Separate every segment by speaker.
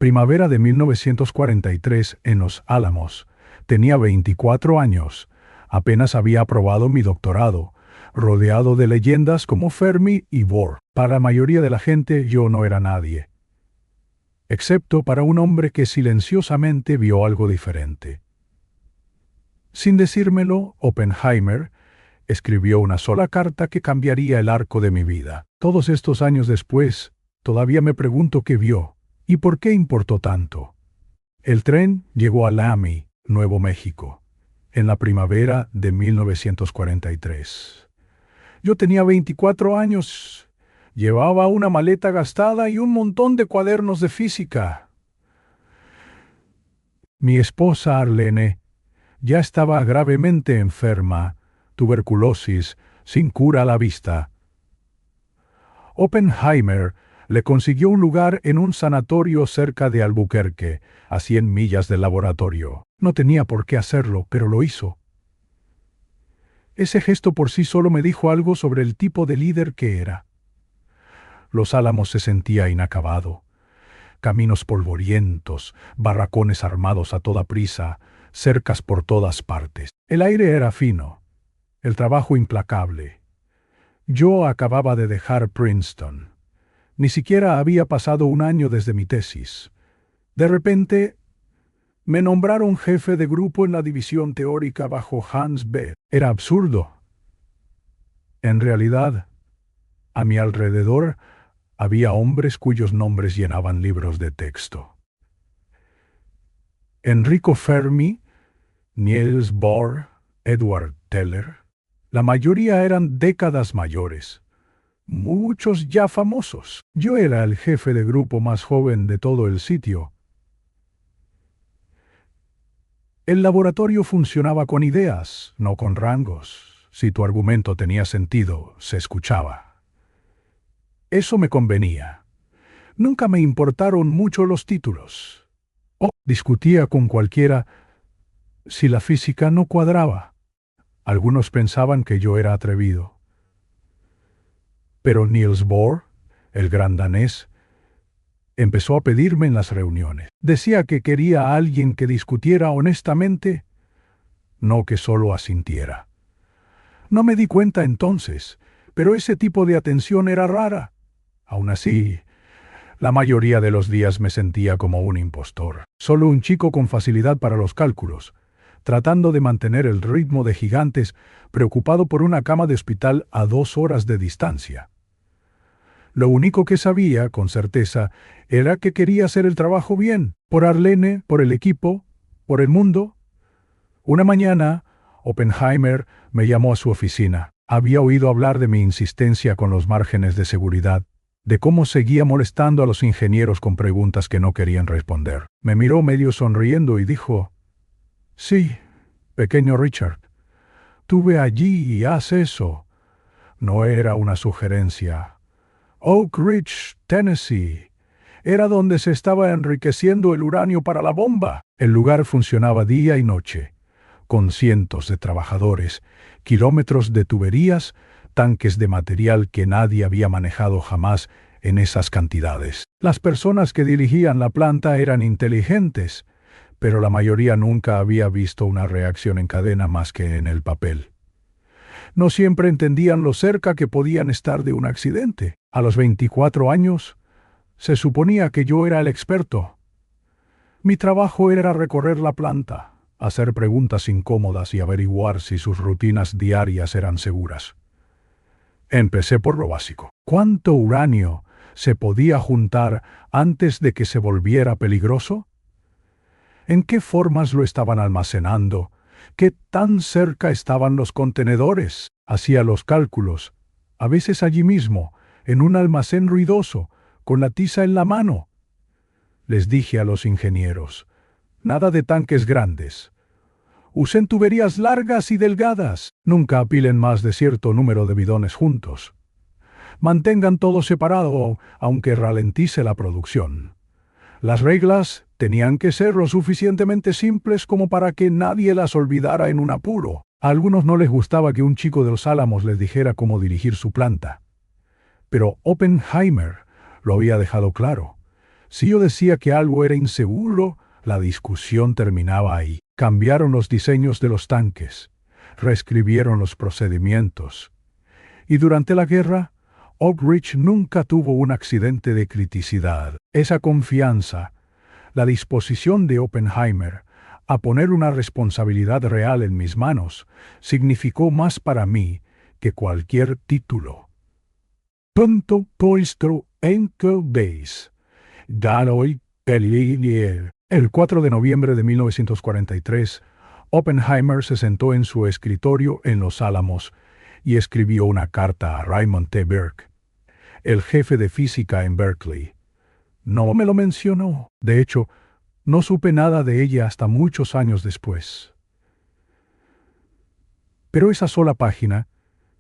Speaker 1: Primavera de 1943 en Los Álamos. Tenía 24 años. Apenas había aprobado mi doctorado, rodeado de leyendas como Fermi y Bohr. Para la mayoría de la gente yo no era nadie, excepto para un hombre que silenciosamente vio algo diferente. Sin decírmelo, Oppenheimer escribió una sola carta que cambiaría el arco de mi vida. Todos estos años después, todavía me pregunto qué vio y por qué importó tanto. El tren llegó a Laramie, Nuevo México, en la primavera de 1943. Yo tenía 24 años, llevaba una maleta gastada y un montón de cuadernos de física. Mi esposa Arlene ya estaba gravemente enferma, tuberculosis, sin cura a la vista. Oppenheimer le consiguió un lugar en un sanatorio cerca de Albuquerque, a 100 millas del laboratorio. No tenía por qué hacerlo, pero lo hizo. Ese gesto por sí solo me dijo algo sobre el tipo de líder que era. Los Álamos se sentía inacabado. Caminos polvorientos, barracones armados a toda prisa, cercas por todas partes. El aire era fino, el trabajo implacable. Yo acababa de dejar Princeton. Ni siquiera había pasado un año desde mi tesis. De repente, me nombraron jefe de grupo en la división teórica bajo Hans Bethe. Era absurdo. En realidad, a mi alrededor había hombres cuyos nombres llenaban libros de texto. Enrico Fermi, Niels Bohr, Edward Teller. La mayoría eran décadas mayores. Muchos ya famosos. Yo era el jefe de grupo más joven de todo el sitio. El laboratorio funcionaba con ideas, no con rangos. Si tu argumento tenía sentido, se escuchaba. Eso me convenía. Nunca me importaron mucho los títulos. Discutía con cualquiera si la física no cuadraba. Algunos pensaban que yo era atrevido. Pero Niels Bohr, el gran danés, empezó a pedirme en las reuniones. Decía que quería a alguien que discutiera honestamente, no que solo asintiera. No me di cuenta entonces, pero ese tipo de atención era rara. Aún así, la mayoría de los días me sentía como un impostor. Solo un chico con facilidad para los cálculos, tratando de mantener el ritmo de gigantes, preocupado por una cama de hospital a 2 horas de distancia. Lo único que sabía, con certeza, era que quería hacer el trabajo bien, por Arlene, por el equipo, por el mundo. Una mañana, Oppenheimer me llamó a su oficina. Había oído hablar de mi insistencia con los márgenes de seguridad, de cómo seguía molestando a los ingenieros con preguntas que no querían responder. Me miró medio sonriendo y dijo: «Sí, pequeño Richard, tú ve allí y haz eso». No era una sugerencia. Oak Ridge, Tennessee, era donde se estaba enriqueciendo el uranio para la bomba. El lugar funcionaba día y noche, con cientos de trabajadores, kilómetros de tuberías, tanques de material que nadie había manejado jamás en esas cantidades. Las personas que dirigían la planta eran inteligentes, pero la mayoría nunca había visto una reacción en cadena más que en el papel. No siempre entendían lo cerca que podían estar de un accidente. A los 24 años, se suponía que yo era el experto. Mi trabajo era recorrer la planta, hacer preguntas incómodas y averiguar si sus rutinas diarias eran seguras. Empecé por lo básico. ¿Cuánto uranio se podía juntar antes de que se volviera peligroso? ¿En qué formas lo estaban almacenando? ¿Qué tan cerca estaban los contenedores? Hacía los cálculos, a veces allí mismo, en un almacén ruidoso, con la tiza en la mano. Les dije a los ingenieros: nada de tanques grandes. Usen tuberías largas y delgadas. Nunca apilen más de cierto número de bidones juntos. Mantengan todo separado, aunque ralentice la producción. Las reglas tenían que ser lo suficientemente simples como para que nadie las olvidara en un apuro. A algunos no les gustaba que un chico de Los Álamos les dijera cómo dirigir su planta. Pero Oppenheimer lo había dejado claro. Si yo decía que algo era inseguro, la discusión terminaba ahí. Cambiaron los diseños de los tanques, reescribieron los procedimientos. Y durante la guerra, Oak Ridge nunca tuvo un accidente de criticidad. Esa confianza, la disposición de Oppenheimer a poner una responsabilidad real en mis manos, significó más para mí que cualquier título. Punto puesto en que veis. Galoy Pellier. El 4 de noviembre de 1943, Oppenheimer se sentó en su escritorio en Los Álamos y escribió una carta a Raymond T. Burke, el jefe de física en Berkeley. No me lo mencionó. De hecho, no supe nada de ella hasta muchos años después. Pero esa sola página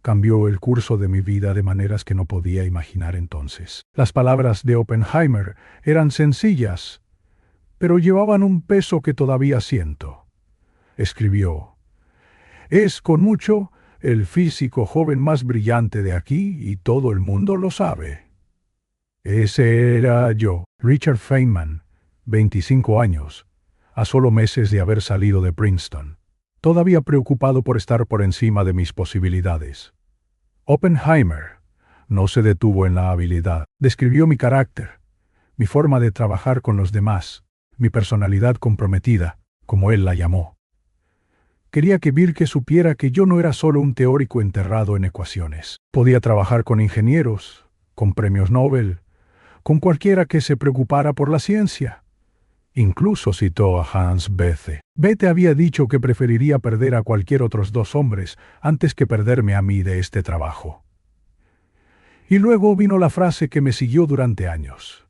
Speaker 1: cambió el curso de mi vida de maneras que no podía imaginar entonces. Las palabras de Oppenheimer eran sencillas, pero llevaban un peso que todavía siento. Escribió: «Es con mucho el físico joven más brillante de aquí y todo el mundo lo sabe». Ese era yo, Richard Feynman, 25 años, a solo meses de haber salido de Princeton, todavía preocupado por estar por encima de mis posibilidades. Oppenheimer no se detuvo en la habilidad, describió mi carácter, mi forma de trabajar con los demás, mi personalidad comprometida, como él la llamó. Quería que Birke supiera que yo no era solo un teórico enterrado en ecuaciones. Podía trabajar con ingenieros, con premios Nobel, con cualquiera que se preocupara por la ciencia. Incluso citó a Hans Bethe. Bethe había dicho que preferiría perder a cualquier otros dos hombres antes que perderme a mí de este trabajo. Y luego vino la frase que me siguió durante años.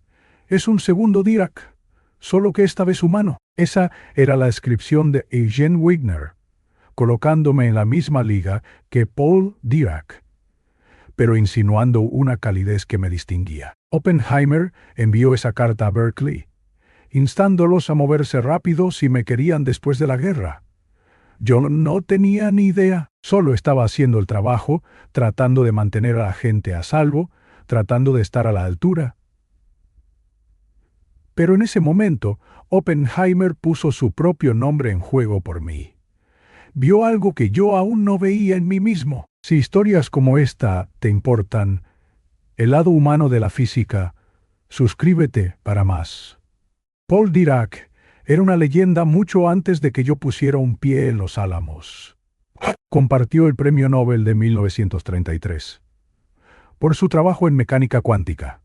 Speaker 1: Es un segundo Dirac, solo que esta vez humano. Esa era la descripción de Eugene Wigner, colocándome en la misma liga que Paul Dirac, pero insinuando una calidez que me distinguía. Oppenheimer envió esa carta a Berkeley, instándolos a moverse rápido si me querían después de la guerra. Yo no tenía ni idea, solo estaba haciendo el trabajo, tratando de mantener a la gente a salvo, tratando de estar a la altura. Pero en ese momento, Oppenheimer puso su propio nombre en juego por mí. Vio algo que yo aún no veía en mí mismo. Si historias como esta te importan, el lado humano de la física, suscríbete para más. Paul Dirac era una leyenda mucho antes de que yo pusiera un pie en Los Álamos. Compartió el Premio Nobel de 1933 por su trabajo en mecánica cuántica,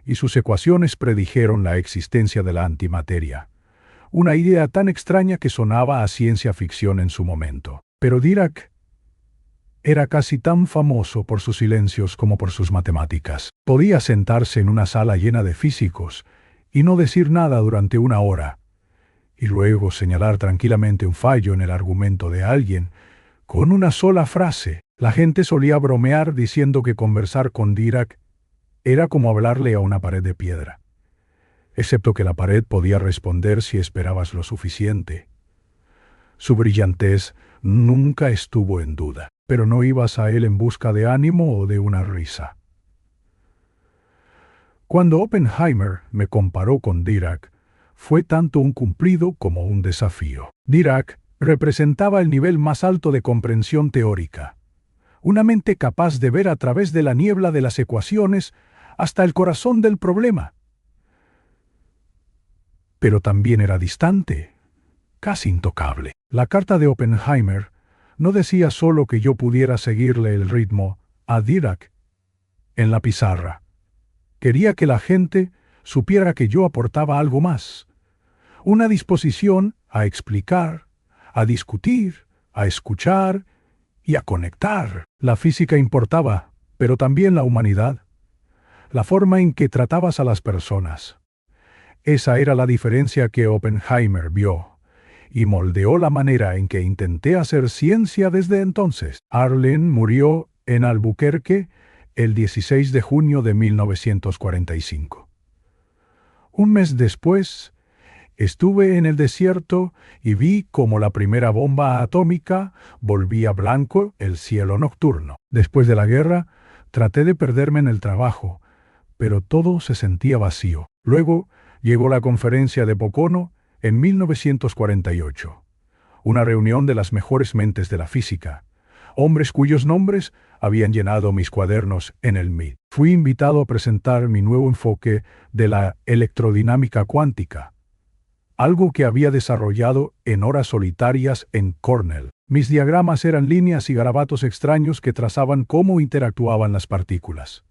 Speaker 1: y sus ecuaciones predijeron la existencia de la antimateria, una idea tan extraña que sonaba a ciencia ficción en su momento. Pero Dirac era casi tan famoso por sus silencios como por sus matemáticas. Podía sentarse en una sala llena de físicos y no decir nada durante una hora, y luego señalar tranquilamente un fallo en el argumento de alguien con una sola frase. La gente solía bromear diciendo que conversar con Dirac era como hablarle a una pared de piedra, excepto que la pared podía responder si esperabas lo suficiente. Su brillantez nunca estuvo en duda, pero no ibas a él en busca de ánimo o de una risa. Cuando Oppenheimer me comparó con Dirac, fue tanto un cumplido como un desafío. Dirac representaba el nivel más alto de comprensión teórica, una mente capaz de ver a través de la niebla de las ecuaciones hasta el corazón del problema. Pero también era distante, casi intocable. La carta de Oppenheimer no decía solo que yo pudiera seguirle el ritmo a Dirac en la pizarra. Quería que la gente supiera que yo aportaba algo más, una disposición a explicar, a discutir, a escuchar y a conectar. La física importaba, pero también la humanidad, la forma en que tratabas a las personas. Esa era la diferencia que Oppenheimer vio, y moldeó la manera en que intenté hacer ciencia desde entonces. Arlen murió en Albuquerque el 16 de junio de 1945. Un mes después, estuve en el desierto y vi cómo la primera bomba atómica volvía blanco el cielo nocturno. Después de la guerra, traté de perderme en el trabajo, pero todo se sentía vacío. Luego, Llegó la conferencia de Pocono en 1948, una reunión de las mejores mentes de la física, hombres cuyos nombres habían llenado mis cuadernos en el MIT. Fui invitado a presentar mi nuevo enfoque de la electrodinámica cuántica, algo que había desarrollado en horas solitarias en Cornell. Mis diagramas eran líneas y garabatos extraños que trazaban cómo interactuaban las partículas.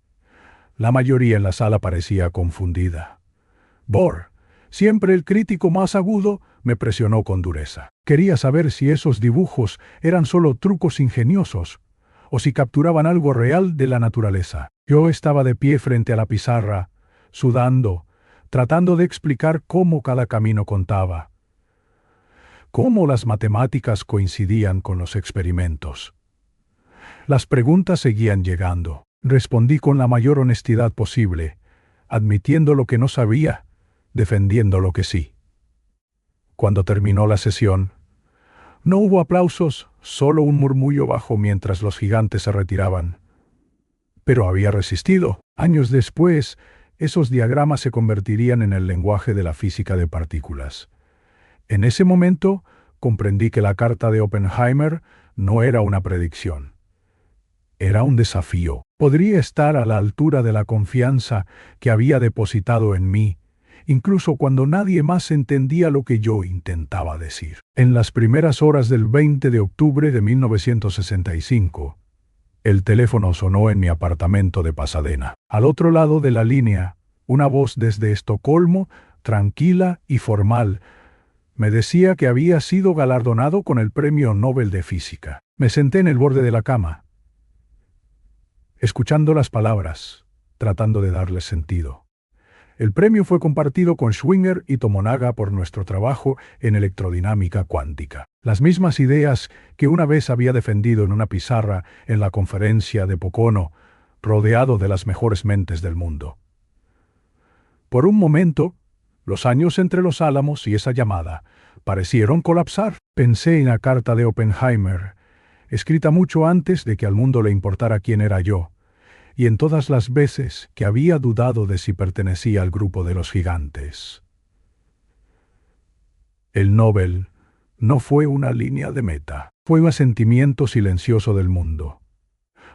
Speaker 1: La mayoría en la sala parecía confundida. Bohr, siempre el crítico más agudo, me presionó con dureza. Quería saber si esos dibujos eran solo trucos ingeniosos o si capturaban algo real de la naturaleza. Yo estaba de pie frente a la pizarra, sudando, tratando de explicar cómo cada camino contaba, cómo las matemáticas coincidían con los experimentos. Las preguntas seguían llegando. Respondí con la mayor honestidad posible, admitiendo lo que no sabía, defendiendo lo que sí. Cuando terminó la sesión, no hubo aplausos, solo un murmullo bajo mientras los gigantes se retiraban. Pero había resistido. Años después, esos diagramas se convertirían en el lenguaje de la física de partículas. En ese momento, comprendí que la carta de Oppenheimer no era una predicción. Era un desafío. Podría estar a la altura de la confianza que había depositado en mí, incluso cuando nadie más entendía lo que yo intentaba decir. En las primeras horas del 20 de octubre de 1965, el teléfono sonó en mi apartamento de Pasadena. Al otro lado de la línea, una voz desde Estocolmo, tranquila y formal, me decía que había sido galardonado con el Premio Nobel de Física. Me senté en el borde de la cama, escuchando las palabras, tratando de darles sentido. El premio fue compartido con Schwinger y Tomonaga por nuestro trabajo en electrodinámica cuántica. Las mismas ideas que una vez había defendido en una pizarra en la conferencia de Pocono, rodeado de las mejores mentes del mundo. Por un momento, los años entre los Álamos y esa llamada parecieron colapsar. Pensé en la carta de Oppenheimer, escrita mucho antes de que al mundo le importara quién era yo, y en todas las veces que había dudado de si pertenecía al grupo de los gigantes. El Nobel no fue una línea de meta, fue un sentimiento silencioso del mundo.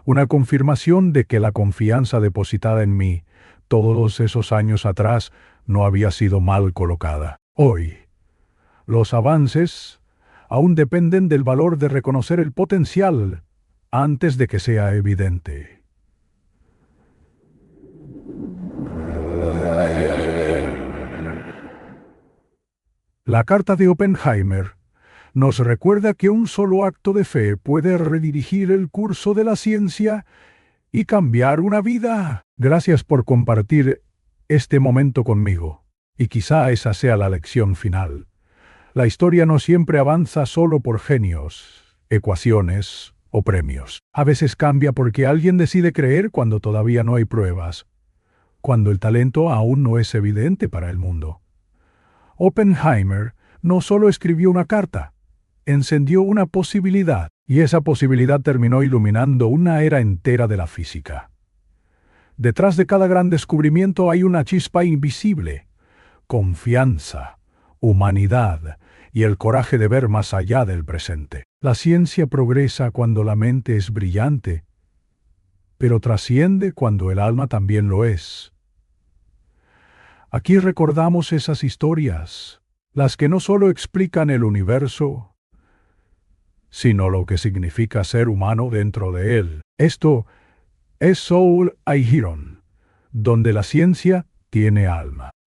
Speaker 1: Una confirmación de que la confianza depositada en mí, todos esos años atrás, no había sido mal colocada. Hoy, los avances aún dependen del valor de reconocer el potencial antes de que sea evidente. La carta de Oppenheimer nos recuerda que un solo acto de fe puede redirigir el curso de la ciencia y cambiar una vida. Gracias por compartir este momento conmigo. Y quizá esa sea la lección final. La historia no siempre avanza solo por genios, ecuaciones o premios. A veces cambia porque alguien decide creer cuando todavía no hay pruebas, cuando el talento aún no es evidente para el mundo. Oppenheimer no solo escribió una carta, encendió una posibilidad, y esa posibilidad terminó iluminando una era entera de la física. Detrás de cada gran descubrimiento hay una chispa invisible, confianza, humanidad y el coraje de ver más allá del presente. La ciencia progresa cuando la mente es brillante, pero trasciende cuando el alma también lo es. Aquí recordamos esas historias, las que no solo explican el universo, sino lo que significa ser humano dentro de él. Esto es Soul Aihiron, donde la ciencia tiene alma.